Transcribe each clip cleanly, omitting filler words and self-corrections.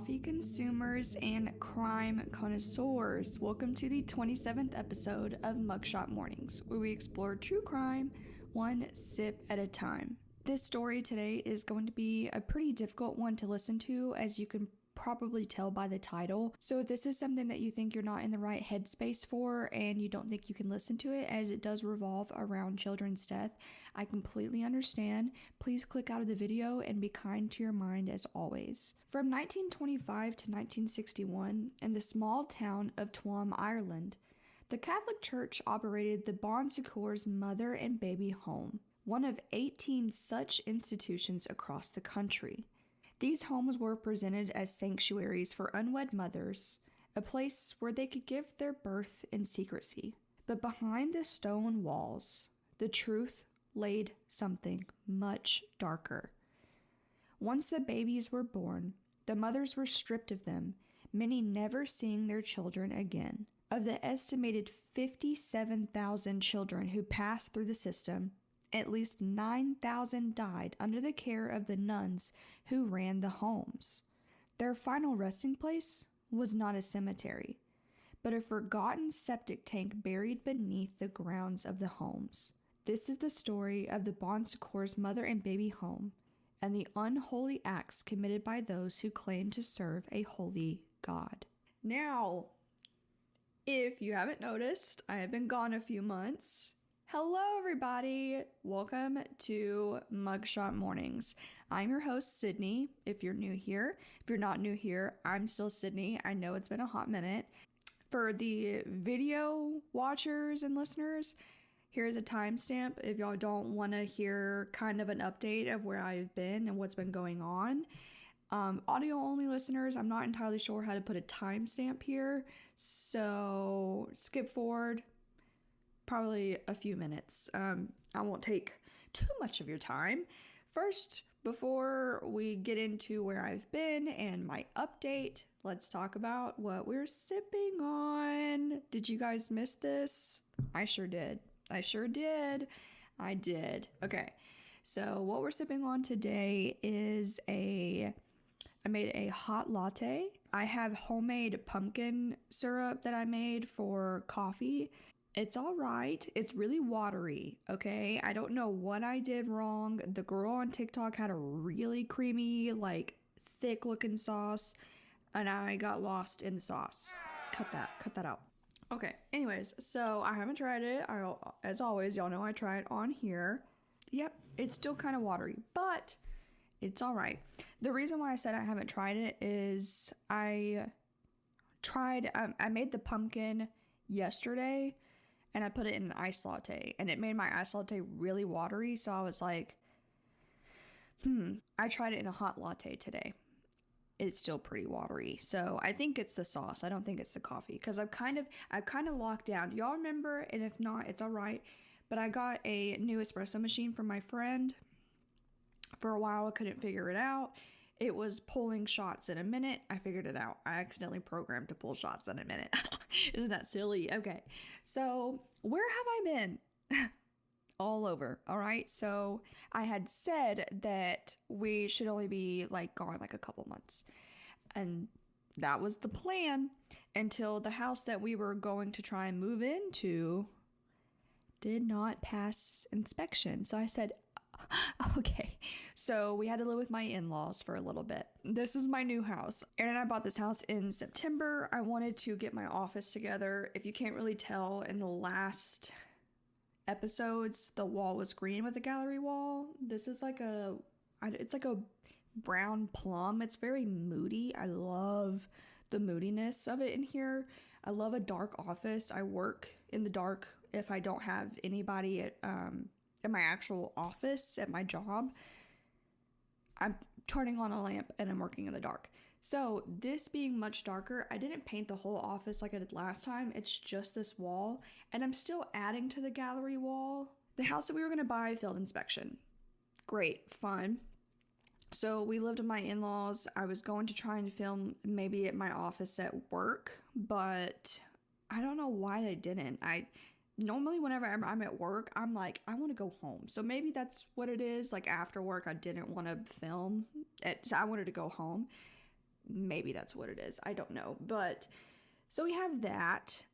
coffee consumers and crime connoisseurs. Welcome to the 27th episode of Mugshot Mornings, where we explore true crime one sip at a time. This story today is going to be a pretty difficult one to listen to, as you can probably tell by the title. So if this is something that you think you're not in the right headspace for and you don't think you can listen to it, as it does revolve around children's death, I completely understand. Please click out of the video and be kind to your mind as always. From 1925 to 1961, in the small town of Tuam, Ireland, the Catholic Church operated the Bon Secours Mother and Baby Home, one of 18 such institutions across the country. These homes were presented as sanctuaries for unwed mothers, a place where they could give their birth in secrecy. But behind the stone walls, the truth laid something much darker. Once the babies were born, the mothers were stripped of them, many never seeing their children again. Of the estimated 57,000 children who passed through the system, at least 9,000 died under the care of the nuns who ran the homes. Their final resting place was not a cemetery, but a forgotten septic tank buried beneath the grounds of the homes. This is the story of the Bon Secours Mother and Baby Home and the unholy acts committed by those who claim to serve a holy God. Now, if you haven't noticed, I have been gone a few months. Hello, everybody. Welcome to Mugshot Mornings. I'm your host, Sydney, if you're new here. If you're not new here, I'm still Sydney. I know it's been a hot minute. For the video watchers and listeners, here's a timestamp if y'all don't want to hear kind of an update of where I've been and what's been going on. Audio-only listeners, I'm not entirely sure how to put a timestamp here, so skip forward. Probably a few minutes. I won't take too much of your time. First, before we get into where I've been and my update, let's talk about what we're sipping on. Did you guys miss this? I sure did. I did. Okay, so what we're sipping on today is I made a hot latte. I have homemade pumpkin syrup that I made for coffee. It's all right. It's really watery, okay? I don't know what I did wrong. The girl on TikTok had a really creamy, thick looking sauce, and I got lost in the sauce. Cut that out. Okay, anyways, so I haven't tried it. As always, y'all know I try it on here. Yep, it's still kind of watery, but it's all right. The reason why I said I haven't tried it is I made the pumpkin yesterday, and I put it in an iced latte, and it made my iced latte really watery, so I was like, I tried it in a hot latte today. It's still pretty watery, so I think it's the sauce. I don't think it's the coffee, because I've kind of locked down. Y'all remember, and if not, it's all right, but I got a new espresso machine from my friend. For a while, I couldn't figure it out. It was pulling shots in a minute. I figured it out. I accidentally programmed to pull shots in a minute. Isn't that silly? Okay. So where have I been? All over. All right. So I had said that we should only be gone a couple months. And that was the plan until the house that we were going to try and move into did not pass inspection. So I said, okay, so we had to live with my in-laws for a little bit. This is my new house. Aaron and I bought this house in September. I wanted to get my office together. If you can't really tell, in the last episodes, the wall was green with a gallery wall. This is it's like a brown plum. It's very moody. I love the moodiness of it in here. I love a dark office. I work in the dark if I don't have anybody in my actual office at my job. I'm turning on a lamp and I'm working in the dark. So this being much darker, I didn't paint the whole office like I did last time. It's just this wall, and I'm still adding to the gallery wall. The house that we were going to buy failed inspection. Great, fun. So we lived with my in-laws. I was going to try and film maybe at my office at work, but I don't know why I didn't. Normally, whenever I'm at work, I'm like, I want to go home. So maybe that's what it is. After work, I didn't want to film. So I wanted to go home. Maybe that's what it is. I don't know. But so we have that.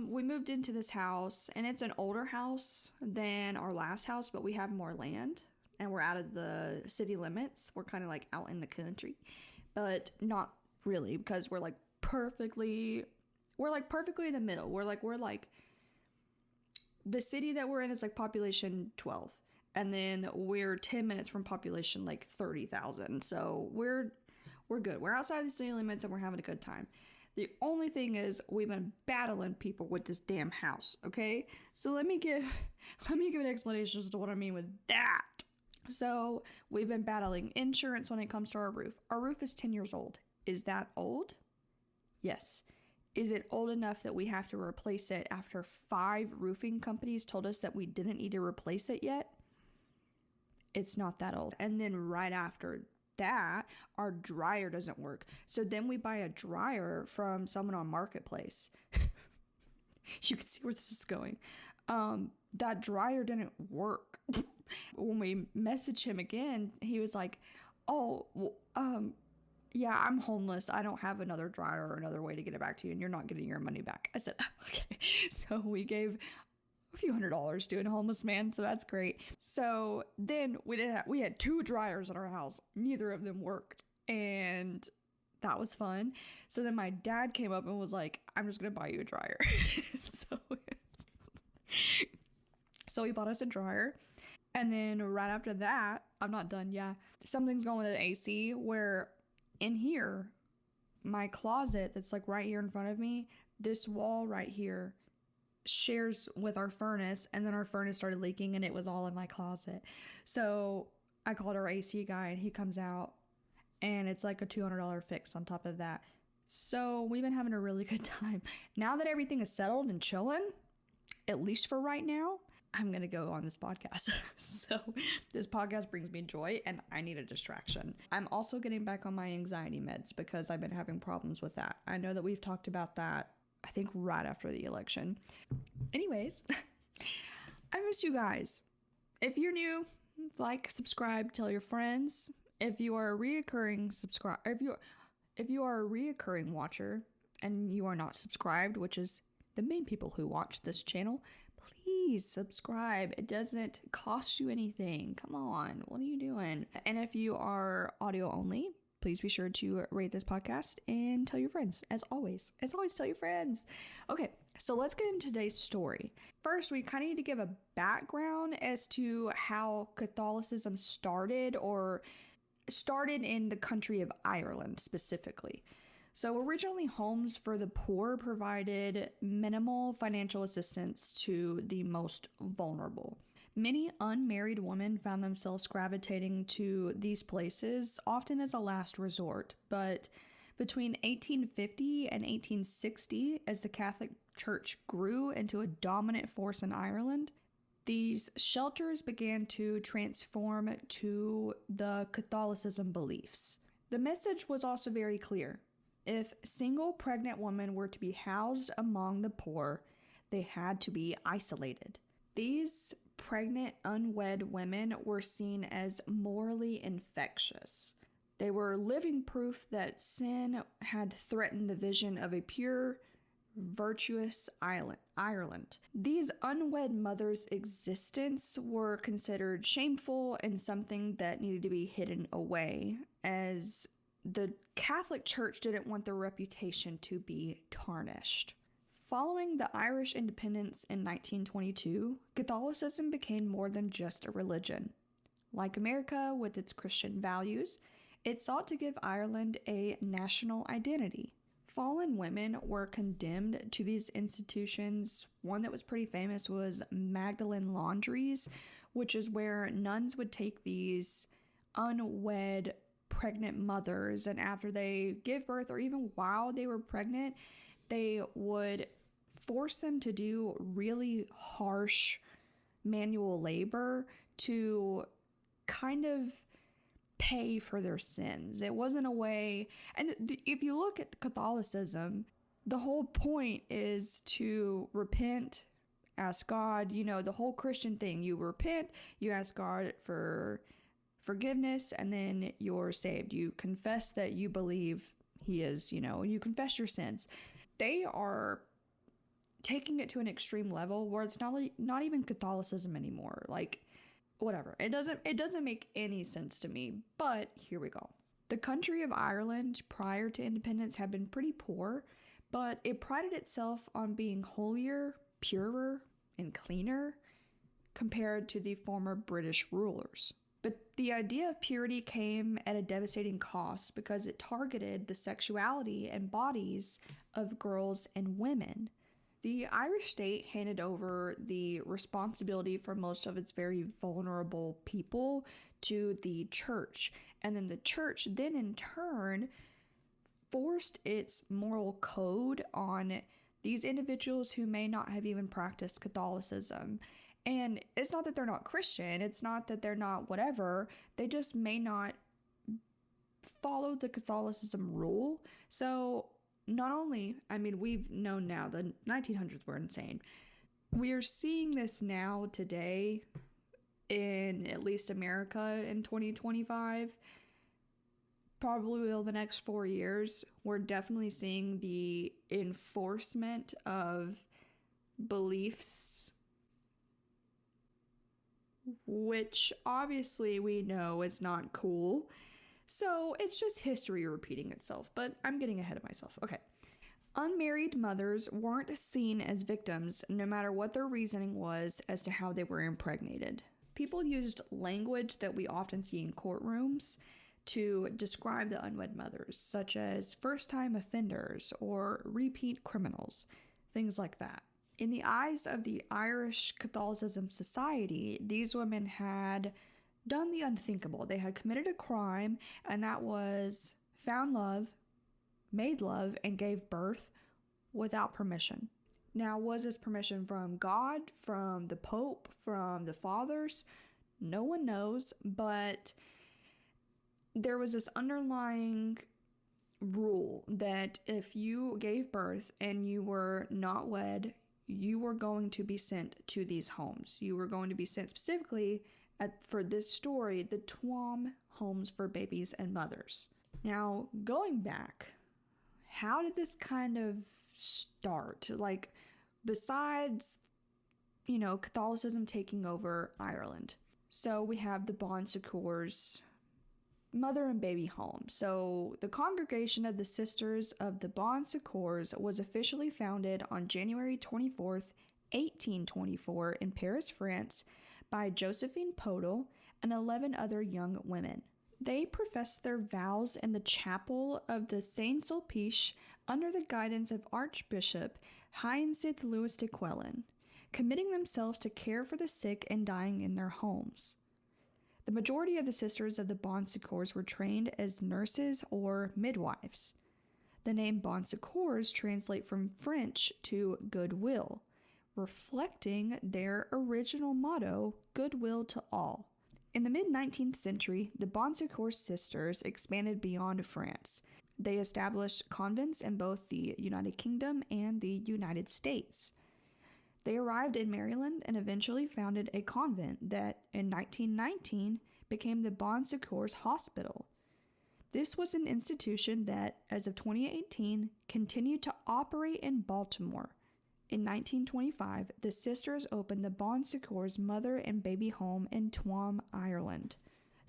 We moved into this house, and it's an older house than our last house, but we have more land, and we're out of the city limits. We're kind of like out in the country, but not really, because we're like perfectly in the middle. We're like the city that we're in is like population 12, and then we're 10 minutes from population like 30,000. So we're good. We're outside the city limits, and we're having a good time. The only thing is, we've been battling people with this damn house, okay? So let me give an explanation as to what I mean with that. So we've been battling insurance when it comes to our roof. Our roof is 10 years old. Is that old? Yes. Is it old enough that we have to replace it after 5 roofing companies told us that we didn't need to replace it yet? It's not that old. And then right after that, our dryer doesn't work. So then we buy a dryer from someone on Marketplace. You can see where this is going. That dryer didn't work. When we messaged him again, he was like, oh, well, yeah, I'm homeless. I don't have another dryer or another way to get it back to you, and you're not getting your money back. I said, okay. So we gave a few $100s to a homeless man, so that's great. So then we had 2 dryers in our house. Neither of them worked, and that was fun. So then my dad came up and was like, I'm just gonna buy you a dryer. So he bought us a dryer, and then right after that, I'm not done. Yeah, something's going with the AC where in here, my closet that's like right here in front of me, this wall right here shares with our furnace, and then our furnace started leaking, and it was all in my closet. So I called our AC guy, and he comes out, and it's like a $200 fix on top of that. So we've been having a really good time. Now that everything is settled and chilling, at least for right now, I'm gonna go on this podcast. So this podcast brings me joy, and I need a distraction. I'm also getting back on my anxiety meds because I've been having problems with that. I know that we've talked about that, I think, right after the election. Anyways, I miss you guys. If you're new, like, subscribe, tell your friends. If you are a reoccurring if you are a reoccurring watcher and you are not subscribed, which is the main people who watch this channel, please subscribe. It doesn't cost you anything. Come on, what are you doing? And if you are audio only, please be sure to rate this podcast and tell your friends. As always, tell your friends. Okay, so let's get into today's story. First, we kind of need to give a background as to how Catholicism started in the country of Ireland specifically. So originally, homes for the poor provided minimal financial assistance to the most vulnerable. Many unmarried women found themselves gravitating to these places, often as a last resort. But between 1850 and 1860, as the Catholic Church grew into a dominant force in Ireland, these shelters began to transform to the Catholicism beliefs. The message was also very clear. If single pregnant women were to be housed among the poor, they had to be isolated. These pregnant, unwed women were seen as morally infectious. They were living proof that sin had threatened the vision of a pure, virtuous Ireland. These unwed mothers' existence were considered shameful and something that needed to be hidden away, as the Catholic Church didn't want their reputation to be tarnished. Following the Irish independence in 1922, Catholicism became more than just a religion. Like America with its Christian values, it sought to give Ireland a national identity. Fallen women were condemned to these institutions. One that was pretty famous was Magdalene Laundries, which is where nuns would take these unwed pregnant mothers, and after they give birth, or even while they were pregnant, they would force them to do really harsh manual labor to kind of pay for their sins. It wasn't a way, and if you look at Catholicism, the whole point is to repent, ask God, the whole Christian thing. You repent, you ask God for forgiveness, and then you're saved. You confess that you believe he is, you confess your sins. They are taking it to an extreme level where it's not even Catholicism anymore. Like, whatever. It doesn't make any sense to me, but here we go. The country of Ireland prior to independence had been pretty poor, but it prided itself on being holier, purer, and cleaner compared to the former British rulers. But the idea of purity came at a devastating cost because it targeted the sexuality and bodies of girls and women. The Irish state handed over the responsibility for most of its very vulnerable people to the church. And then the church then in turn forced its moral code on these individuals who may not have even practiced Catholicism. And it's not that they're not Christian, it's not that they're not whatever, they just may not follow the Catholicism rule. So not only, we've known now the 1900s were insane. We are seeing this now today in at least America in 2025. Probably over the next 4 years, we're definitely seeing the enforcement of beliefs, which obviously we know is not cool. So it's just history repeating itself, but I'm getting ahead of myself. Okay. Unmarried mothers weren't seen as victims no matter what their reasoning was as to how they were impregnated. People used language that we often see in courtrooms to describe the unwed mothers, such as first-time offenders or repeat criminals, things like that. In the eyes of the Irish Catholicism Society, these women had done the unthinkable. They had committed a crime, and that was found love, made love, and gave birth without permission. Now, was this permission from God, from the Pope, from the fathers? No one knows, but there was this underlying rule that if you gave birth and you were not wed, you were going to be sent to these homes. You were going to be sent specifically for this story, the Tuam homes for babies and mothers. Now, going back, how did this kind of start? Like, besides, Catholicism taking over Ireland. So we have the Bon Secours mother and baby home. So the Congregation of the Sisters of the Bon Secours was officially founded on January 24th, 1824 in Paris, France, by Josephine Podel and 11 other young women. They professed their vows in the chapel of the Saint-Sulpice under the guidance of Archbishop Hyacinth Louis de Quellen, committing themselves to care for the sick and dying in their homes. The majority of the sisters of the Bon Secours were trained as nurses or midwives. The name Bon Secours translates from French to goodwill, reflecting their original motto, goodwill to all. In the mid-19th century, the Bon Secours sisters expanded beyond France. They established convents in both the United Kingdom and the United States. They arrived in Maryland and eventually founded a convent that, in 1919, became the Bon Secours Hospital. This was an institution that, as of 2018, continued to operate in Baltimore. In 1925, the sisters opened the Bon Secours Mother and Baby Home in Tuam, Ireland.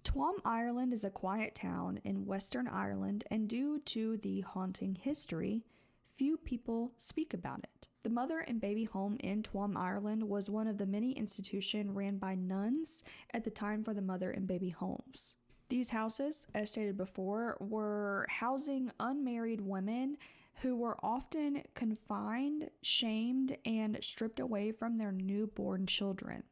Tuam, Ireland is a quiet town in Western Ireland, and due to the haunting history, few people speak about it. The Mother and Baby Home in Tuam, Ireland was one of the many institutions ran by nuns at the time for the Mother and Baby Homes. These houses, as stated before, were housing unmarried women who were often confined, shamed, and stripped away from their newborn children.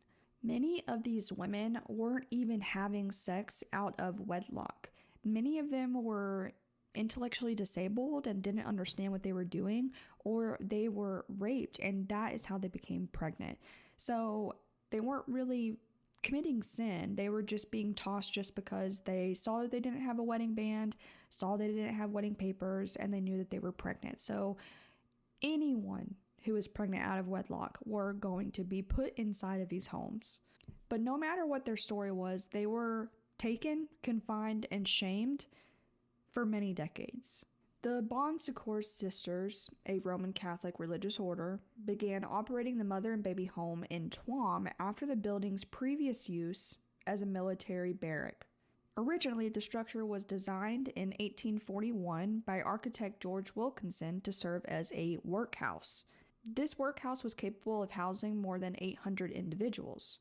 Many of these women weren't even having sex out of wedlock. Many of them were intellectually disabled and didn't understand what they were doing, or they were raped, and that is how they became pregnant. So they weren't really committing sin. They were just being tossed just because they saw that they didn't have a wedding band, saw they didn't have wedding papers, and they knew that they were pregnant. So anyone who was pregnant out of wedlock were going to be put inside of these homes. But no matter what their story was, they were taken, confined, and shamed for many decades. The Bon Secours Sisters, a Roman Catholic religious order, began operating the mother and baby home in Tuam after the building's previous use as a military barrack. Originally, the structure was designed in 1841 by architect George Wilkinson to serve as a workhouse. This workhouse was capable of housing more than 800 individuals.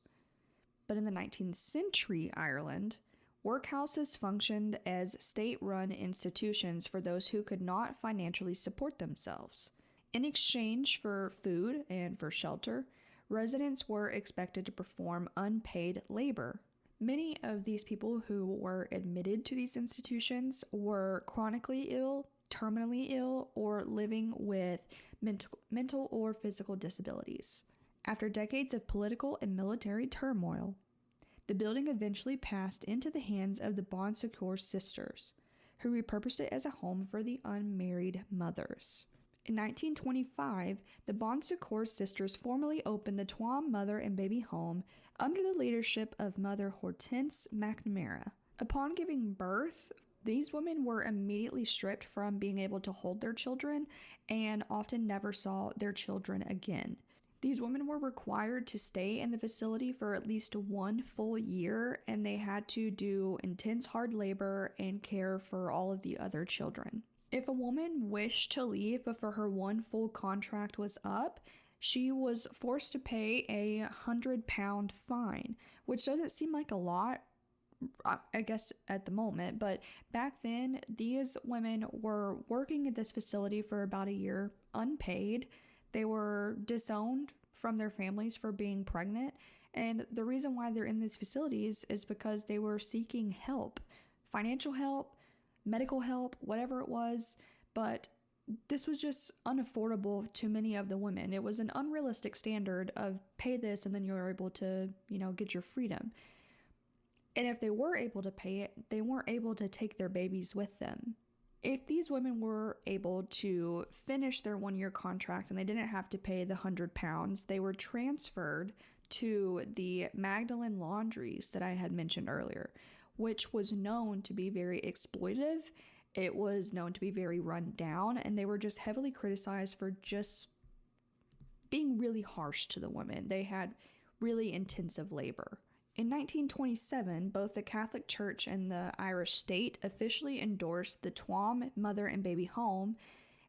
But in the 19th century Ireland, workhouses functioned as state-run institutions for those who could not financially support themselves. In exchange for food and for shelter, residents were expected to perform unpaid labor. Many of these people who were admitted to these institutions were chronically ill, terminally ill, or living with mental or physical disabilities. After decades of political and military turmoil, the building eventually passed into the hands of the Bon Secours Sisters, who repurposed it as a home for the unmarried mothers. In 1925, the Bon Secours Sisters formally opened the Tuam Mother and Baby Home under the leadership of Mother Hortense McNamara. Upon giving birth, these women were immediately stripped from being able to hold their children and often never saw their children again. These women were required to stay in the facility for at least 1 full year, and they had to do intense hard labor and care for all of the other children. If a woman wished to leave before her 1 full contract was up, she was forced to pay a £100 fine, which doesn't seem like a lot, I guess, at the moment, but back then, these women were working at this facility for about a year, unpaid. They were disowned from their families for being pregnant, and the reason why they're in these facilities is because they were seeking help, financial help, medical help, whatever it was, but this was just unaffordable to many of the women. It was an unrealistic standard of pay this and then you're able to, get your freedom. And if they were able to pay it, they weren't able to take their babies with them. If these women were able to finish their 1-year contract and they didn't have to pay the £100, they were transferred to the Magdalene laundries that I had mentioned earlier, which was known to be very exploitive. It was known to be very run down, and they were just heavily criticized for just being really harsh to the women. They had really intensive labor. In 1927, both the Catholic Church and the Irish state officially endorsed the Tuam Mother and Baby Home,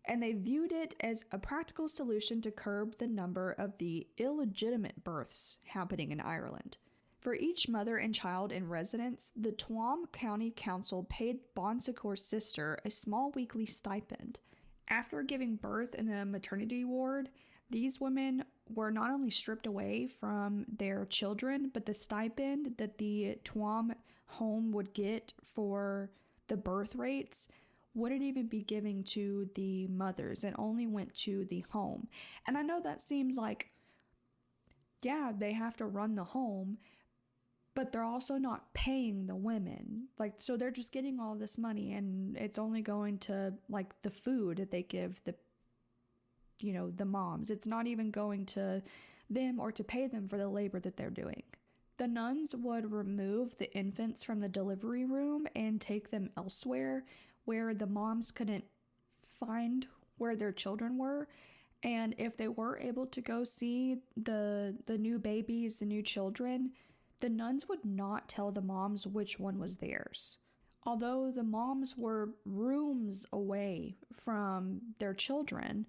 and they viewed it as a practical solution to curb the number of the illegitimate births happening in Ireland. For each mother and child in residence, the Tuam County Council paid Bon Secours' sister a small weekly stipend. After giving birth in the maternity ward, these women were not only stripped away from their children, but the stipend that the Tuam home would get for the birth rates wouldn't even be given to the mothers. It only went to the home. And I know that seems like, yeah, they have to run the home, but they're also not paying the women. So they're just getting all this money, and it's only going to, the food that they give the moms. It's not even going to them or to pay them for the labor that they're doing. The nuns would remove the infants from the delivery room and take them elsewhere where the moms couldn't find where their children were. And if they were able to go see the new babies, the new children, the nuns would not tell the moms which one was theirs. Although the moms were rooms away from their children,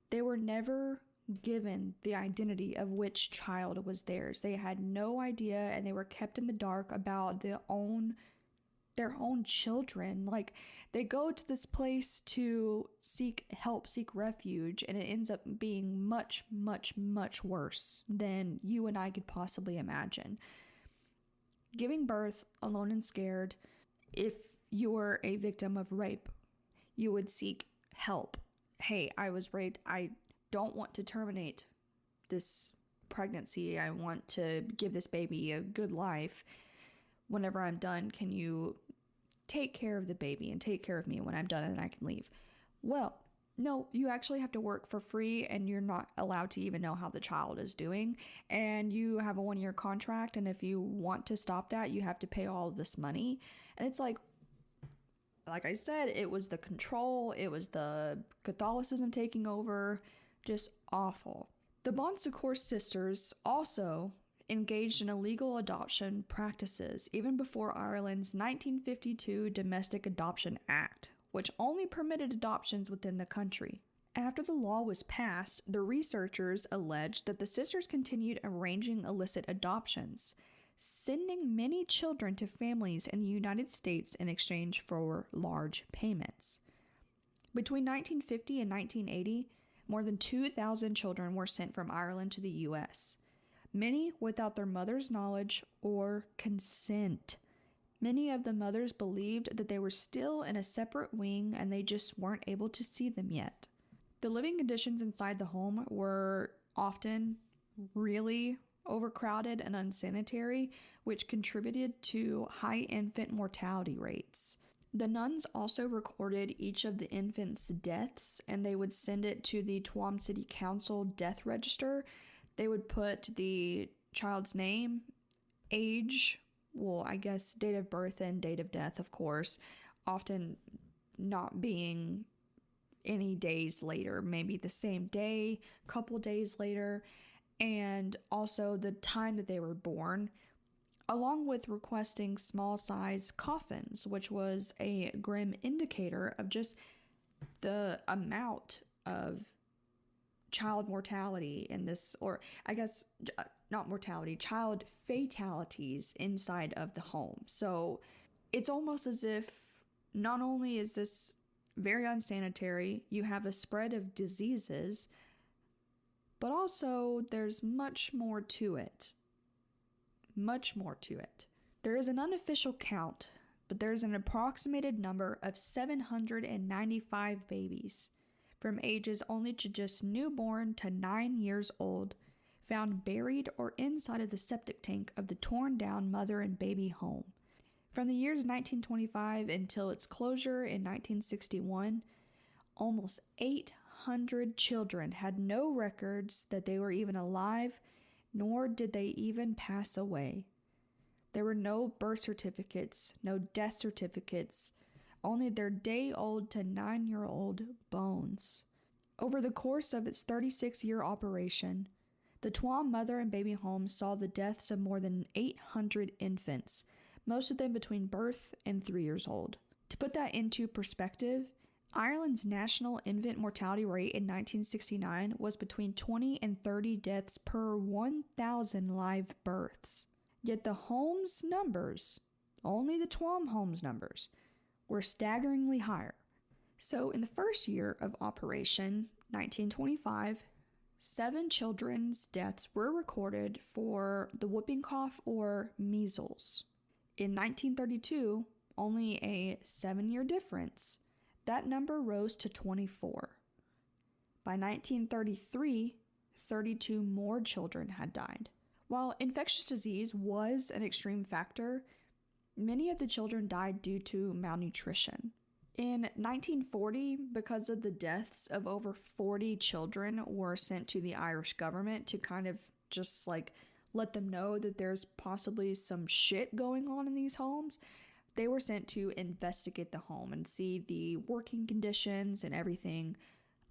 they were never given the identity of which child was theirs. They had no idea, and they were kept in the dark about their own children. They go to this place to seek help, seek refuge, and it ends up being much, much, much worse than you and I could possibly imagine. Giving birth alone and scared, if you were a victim of rape, you would seek help. Hey, I was raped. I don't want to terminate this pregnancy. I want to give this baby a good life. Whenever I'm done, can you take care of the baby and take care of me when I'm done and then I can leave? Well, no, you actually have to work for free, and you're not allowed to even know how the child is doing. And you have a 1-year contract, and if you want to stop that, you have to pay all of this money. And it's like, like I said, it was the control, it was the Catholicism taking over, just awful. The Bon Secours sisters also engaged in illegal adoption practices even before Ireland's 1952 Domestic Adoption Act, which only permitted adoptions within the country. After the law was passed, the researchers alleged that the sisters continued arranging illicit adoptions, sending many children to families in the United States in exchange for large payments. Between 1950 and 1980, more than 2,000 children were sent from Ireland to the U.S., many without their mother's knowledge or consent. Many of the mothers believed that they were still in a separate wing and they just weren't able to see them yet. The living conditions inside the home were often really overcrowded and unsanitary, which contributed to high infant mortality rates. The nuns also recorded each of the infants' deaths, and they would send it to the Tuam City Council death register. They would put the child's name, age, date of birth and date of death, of course, often not being any days later, maybe the same day, couple days later, and also the time that they were born, along with requesting small size coffins, which was a grim indicator of just the amount of child mortality in this, or I guess not mortality, child fatalities inside of the home. So it's almost as if not only is this very unsanitary, you have a spread of diseases, but also there's much more to it. Much more to it. There is an unofficial count, but there's an approximated number of 795 babies from ages only to just newborn to 9 years old found buried or inside of the septic tank of the torn down mother and baby home. From the years 1925 until its closure in 1961, almost 800 children had no records that they were even alive, nor did they even pass away. There were no birth certificates, no death certificates, only their day-old to 9-year-old bones. Over the course of its 36-year operation, the Tuam mother and baby home saw the deaths of more than 800 infants, most of them between birth and 3 years old. To put that into perspective, Ireland's national infant mortality rate in 1969 was between 20 and 30 deaths per 1,000 live births. Yet the home's numbers, only the Tuam home's numbers, were staggeringly higher. So in the first year of operation, 1925, 7 children's deaths were recorded for the whooping cough or measles. In 1932, only a 7-year difference, that number rose to 24. By 1933, 32 more children had died. While infectious disease was an extreme factor, many of the children died due to malnutrition. In 1940, because of the deaths of over 40 children were sent to the Irish government to kind of just let them know that there's possibly some shit going on in these homes, they were sent to investigate the home and see the working conditions and everything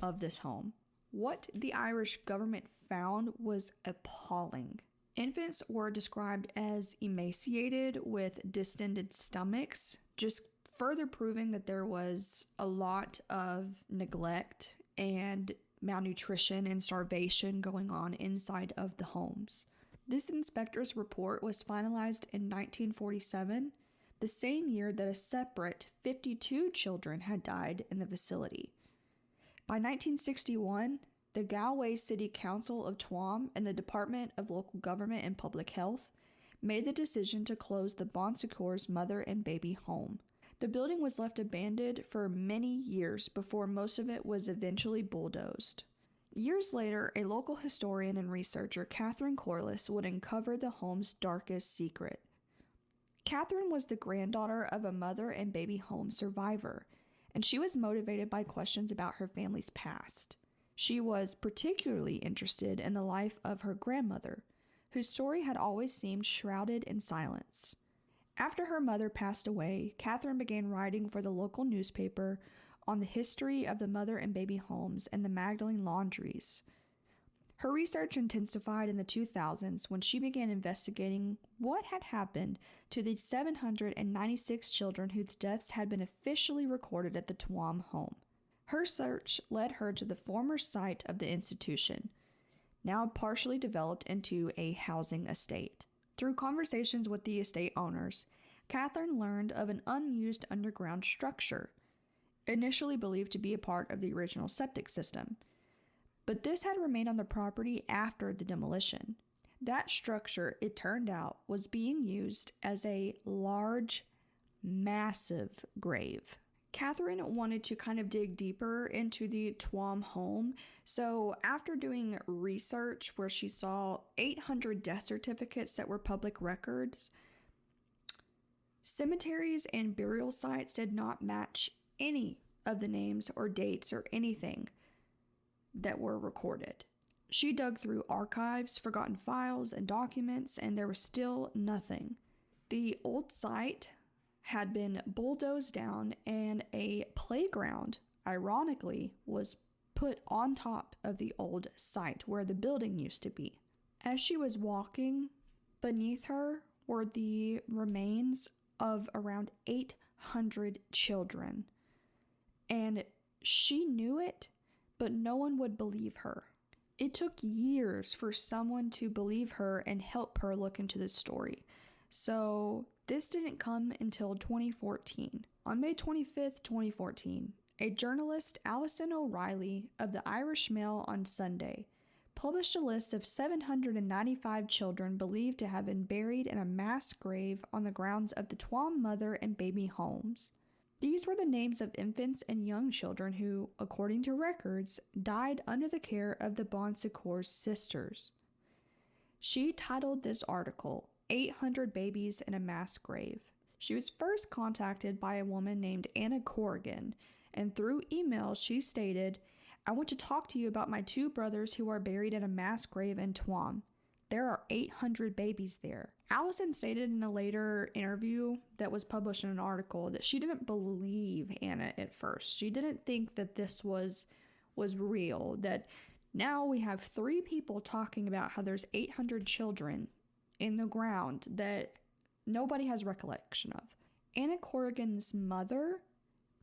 of this home. What the Irish government found was appalling. Infants were described as emaciated with distended stomachs, just further proving that there was a lot of neglect and malnutrition and starvation going on inside of the homes. This inspector's report was finalized in 1947, the same year that a separate 52 children had died in the facility. By 1961, the Galway City Council of Tuam and the Department of Local Government and Public Health made the decision to close the Bon Secours mother and baby home. The building was left abandoned for many years before most of it was eventually bulldozed. Years later, a local historian and researcher, Catherine Corliss, would uncover the home's darkest secret. Catherine was the granddaughter of a mother and baby home survivor, and she was motivated by questions about her family's past. She was particularly interested in the life of her grandmother, whose story had always seemed shrouded in silence. After her mother passed away, Catherine began writing for the local newspaper on the history of the mother and baby homes and the Magdalene laundries. Her research intensified in the 2000s when she began investigating what had happened to the 796 children whose deaths had been officially recorded at the Tuam home. Her search led her to the former site of the institution, now partially developed into a housing estate. Through conversations with the estate owners, Catherine learned of an unused underground structure, initially believed to be a part of the original septic system. But this had remained on the property after the demolition. That structure, it turned out, was being used as a large, massive grave. Catherine wanted to kind of dig deeper into the Tuam home, so after doing research where she saw 800 death certificates that were public records, cemeteries and burial sites did not match any of the names or dates or anything that were recorded. She dug through archives, forgotten files, and documents, and there was still nothing. The old site had been bulldozed down, and a playground, ironically, was put on top of the old site where the building used to be. As she was walking, beneath her were the remains of around 800 children. And she knew it, but no one would believe her. It took years for someone to believe her and help her look into the story. So this didn't come until 2014. On May 25th, 2014, a journalist, Alison O'Reilly of the Irish Mail on Sunday, published a list of 795 children believed to have been buried in a mass grave on the grounds of the Tuam mother and baby homes. These were the names of infants and young children who, according to records, died under the care of the Bon Secours sisters. She titled this article, 800 Babies in a Mass Grave. She was first contacted by a woman named Anna Corrigan, and through email she stated, "I want to talk to you about my two brothers who are buried in a mass grave in Tuam. There are 800 babies there." Allison stated in a later interview that was published in an article that she didn't believe Anna at first. She didn't think that this was real, that now we have 3 people talking about how there's 800 children in the ground that nobody has recollection of. Anna Corrigan's mother,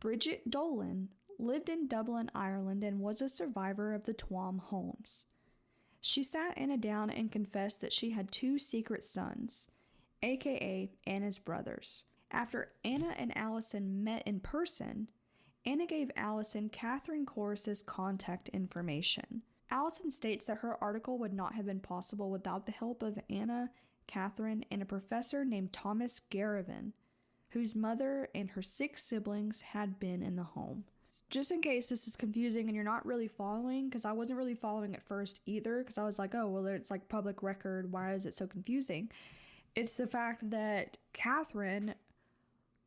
Bridget Dolan, lived in Dublin, Ireland, and was a survivor of the Tuam homes. She sat Anna down and confessed that she had 2 secret sons, aka Anna's brothers. After Anna and Allison met in person, Anna gave Allison Catherine Corris's contact information. Allison states that her article would not have been possible without the help of Anna, Catherine, and a professor named Thomas Garravin, whose mother and her 6 siblings had been in the home. Just in case this is confusing and you're not really following, because I wasn't really following at first either, because I was like, oh, well, it's like public record, why is it so confusing? It's the fact that Catherine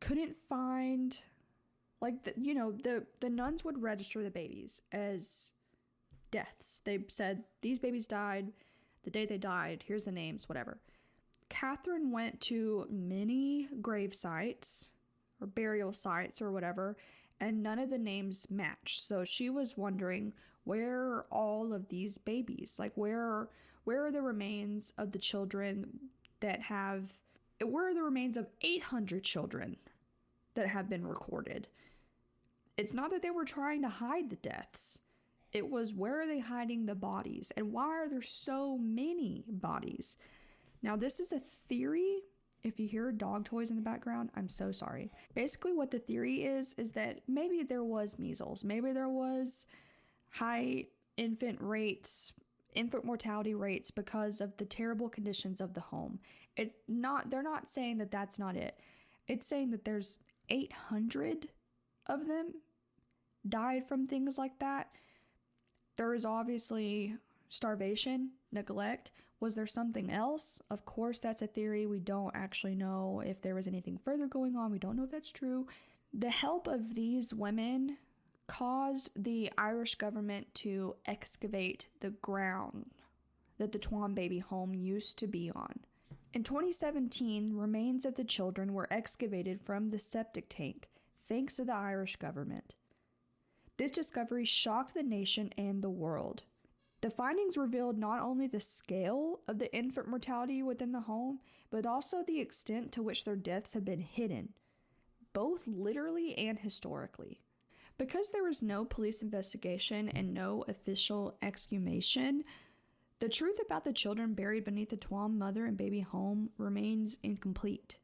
couldn't find, like, the nuns would register the babies as deaths. They said, these babies died, the day they died, here's the names, whatever. Catherine went to many grave sites, or burial sites, or whatever, and none of the names matched. So she was wondering, where are all of these babies? Like, where are the remains of the children where are the remains of 800 children that have been recorded? It's not that they were trying to hide the deaths. It was, where are they hiding the bodies? And why are there so many bodies? Now, this is a theory. If you hear dog toys in the background, I'm so sorry. Basically, what the theory is that maybe there was measles. Maybe there was high infant mortality rates because of the terrible conditions of the home. They're not saying that that's not it. It's saying that there's 800 of them died from things like that. There is obviously starvation, neglect. Was there something else? Of course, that's a theory. We don't actually know if there was anything further going on. We don't know if that's true. The help of these women caused the Irish government to excavate the ground that the Tuam baby home used to be on. In 2017, remains of the children were excavated from the septic tank, thanks to the Irish government. This discovery shocked the nation and the world. The findings revealed not only the scale of the infant mortality within the home, but also the extent to which their deaths had been hidden, both literally and historically. Because there was no police investigation and no official exhumation, the truth about the children buried beneath the Tuam mother and baby home remains incomplete.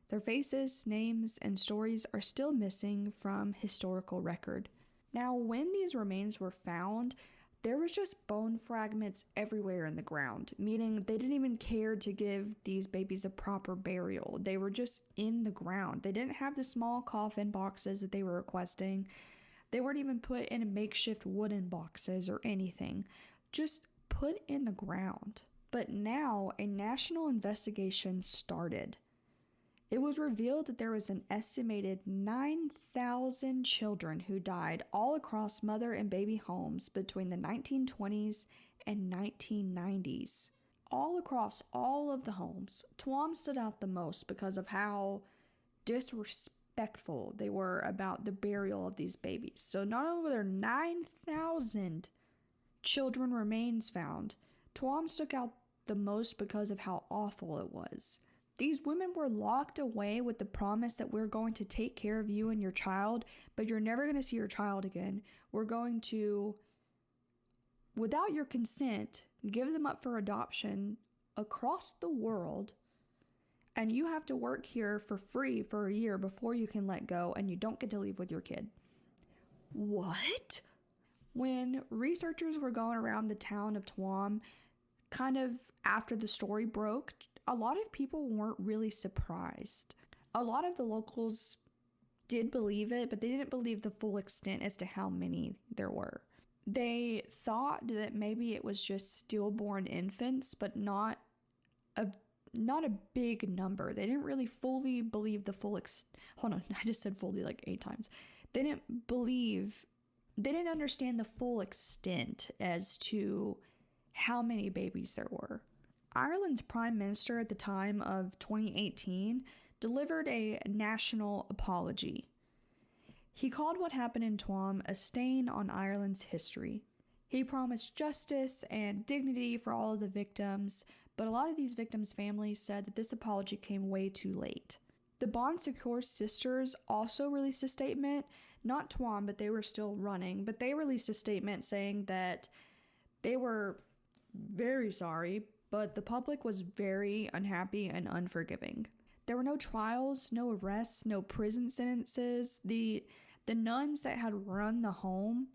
Their faces, names, and stories are still missing from historical record. Now, when these remains were found, there was just bone fragments everywhere in the ground, meaning they didn't even care to give these babies a proper burial. They were just in the ground. They didn't have the small coffin boxes that they were requesting. They weren't even put in makeshift wooden boxes or anything, just put in the ground. But now a national investigation started. It was revealed that there was an estimated 9,000 children who died all across mother and baby homes between the 1920s and 1990s. All across all of the homes, Tuam stood out the most because of how disrespectful they were about the burial of these babies. So not only were there 9,000 children remains found, Tuam stuck out the most because of how awful it was. These women were locked away with the promise that we're going to take care of you and your child, but you're never going to see your child again. We're going to, without your consent, give them up for adoption across the world, and you have to work here for free for a year before you can let go, and you don't get to leave with your kid. What? When researchers were going around the town of Tuam, kind of after the story broke, a lot of people weren't really surprised. A lot of the locals did believe it, but they didn't believe the full extent as to how many there were. They thought that maybe it was just stillborn infants, but not a big number. They didn't really fully believe the full hold on, I just said fully like 8 times. They didn't understand the full extent as to how many babies there were. Ireland's Prime Minister at the time of 2018 delivered a national apology. He called what happened in Tuam a stain on Ireland's history. He promised justice and dignity for all of the victims, but a lot of these victims' families said that this apology came way too late. The Bon Secours sisters also released a statement, not Tuam, but they were still running, but they released a statement saying that they were very sorry, but the public was very unhappy and unforgiving. There were no trials, no arrests, no prison sentences. The nuns that had run the home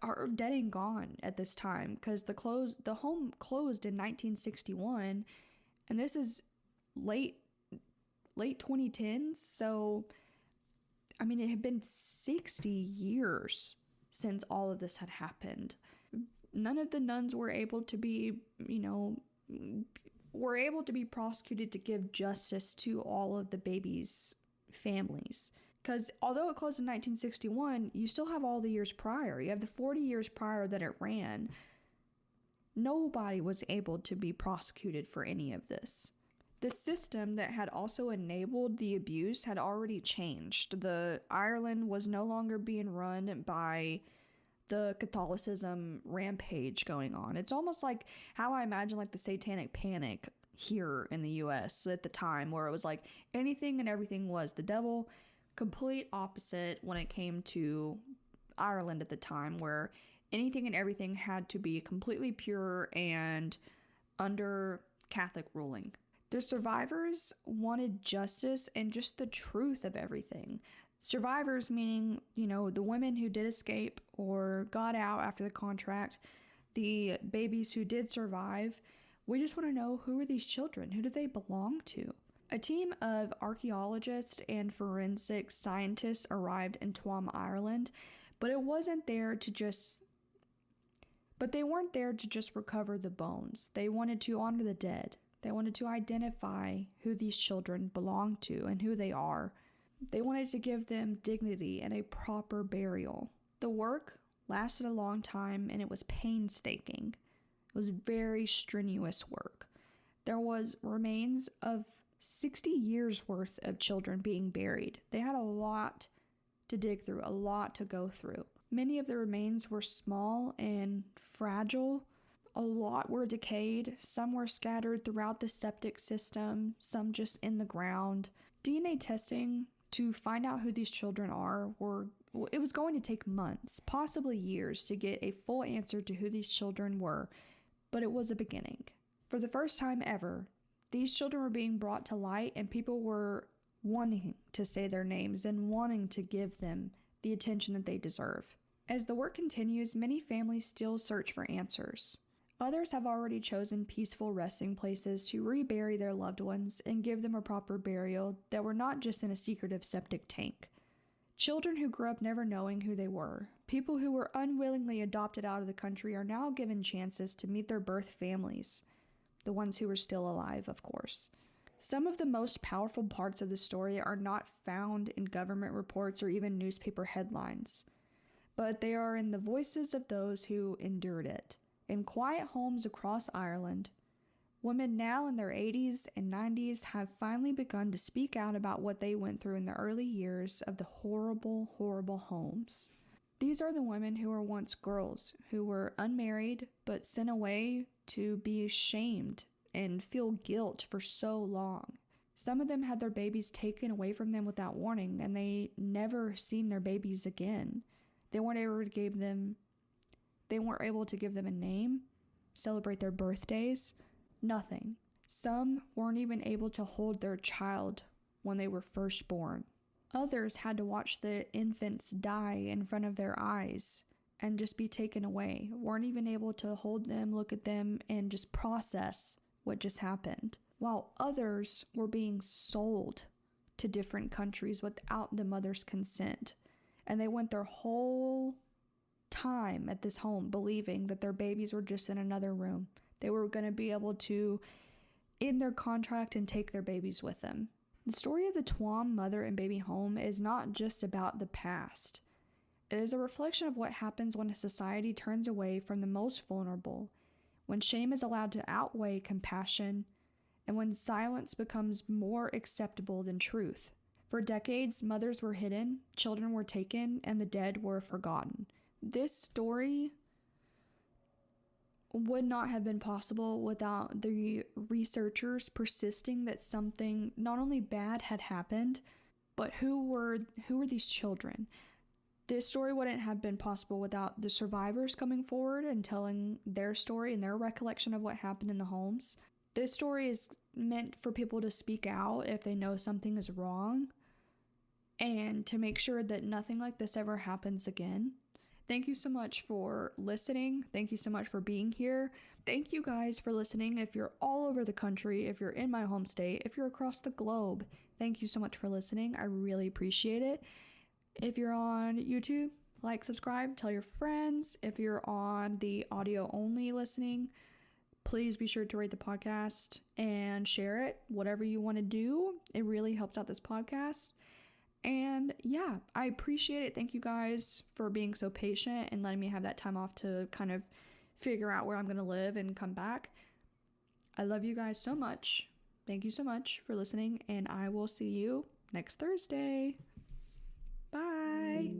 are dead and gone at this time because the home closed in 1961, and this is late 2010s. So, I mean, it had been 60 years since all of this had happened. None of the nuns were able to be, prosecuted to give justice to all of the babies' families. Because although it closed in 1961, you still have all the years prior. You have the 40 years prior that it ran. Nobody was able to be prosecuted for any of this. The system that had also enabled the abuse had already changed. Ireland was no longer being run by the Catholicism rampage going on. It's almost like how I imagine like the satanic panic here in the US at the time, where it was like anything and everything was the devil. Complete opposite when it came to Ireland at the time, where anything and everything had to be completely pure and under Catholic ruling. The survivors wanted justice and just the truth of everything. Survivors meaning, the women who did escape or got out after the contract, the babies who did survive. We just want to know, who are these children? Who do they belong to? A team of archaeologists and forensic scientists arrived in Tuam, Ireland, but they weren't there to just recover the bones. They wanted to honor the dead. They wanted to identify who these children belong to and who they are. They wanted to give them dignity and a proper burial. The work lasted a long time, and it was painstaking. It was very strenuous work. there was remains of 60 years worth of children being buried. They had a lot to dig through, a lot to go through. Many of the remains were small and fragile. A lot were decayed. Some were scattered throughout the septic system, some just in the ground. DNA testing to find out who these children are it was going to take months, possibly years, to get a full answer to who these children were, but it was a beginning. For the first time ever, these children were being brought to light, and people were wanting to say their names and wanting to give them the attention that they deserve. As the work continues, many families still search for answers. Others have already chosen peaceful resting places to rebury their loved ones and give them a proper burial that were not just in a secretive septic tank. Children who grew up never knowing who they were, people who were unwillingly adopted out of the country, are now given chances to meet their birth families, the ones who were still alive, of course. Some of the most powerful parts of the story are not found in government reports or even newspaper headlines, but they are in the voices of those who endured it. In quiet homes across Ireland, women now in their 80s and 90s have finally begun to speak out about what they went through in the early years of the horrible, horrible homes. These are the women who were once girls, who were unmarried but sent away to be shamed and feel guilt for so long. Some of them had their babies taken away from them without warning, and they never seen their babies again. They weren't able to give them a name, celebrate their birthdays, nothing. Some weren't even able to hold their child when they were first born. Others had to watch the infants die in front of their eyes and just be taken away, weren't even able to hold them, look at them, and just process what just happened. While others were being sold to different countries without the mother's consent. And they went their whole time at this home believing that their babies were just in another room. They were going to be able to end their contract and take their babies with them. The story of the Tuam mother and baby home is not just about the past. It is a reflection of what happens when a society turns away from the most vulnerable, when shame is allowed to outweigh compassion, and when silence becomes more acceptable than truth. For decades, mothers were hidden, children were taken, and the dead were forgotten. This story would not have been possible without the researchers persisting that something not only bad had happened, but who were these children? This story wouldn't have been possible without the survivors coming forward and telling their story and their recollection of what happened in the homes. This story is meant for people to speak out if they know something is wrong and to make sure that nothing like this ever happens again. Thank you so much for listening. Thank you so much for being here. Thank you guys for listening. If you're all over the country, if you're in my home state, if you're across the globe, thank you so much for listening. I really appreciate it. If you're on YouTube, like, subscribe, tell your friends. If you're on the audio only listening, please be sure to rate the podcast and share it, whatever you want to do. It really helps out this podcast. And yeah, I appreciate it. Thank you guys for being so patient and letting me have that time off to kind of figure out where I'm going to live and come back. I love you guys so much. Thank you so much for listening, and I will see you next Thursday. Bye.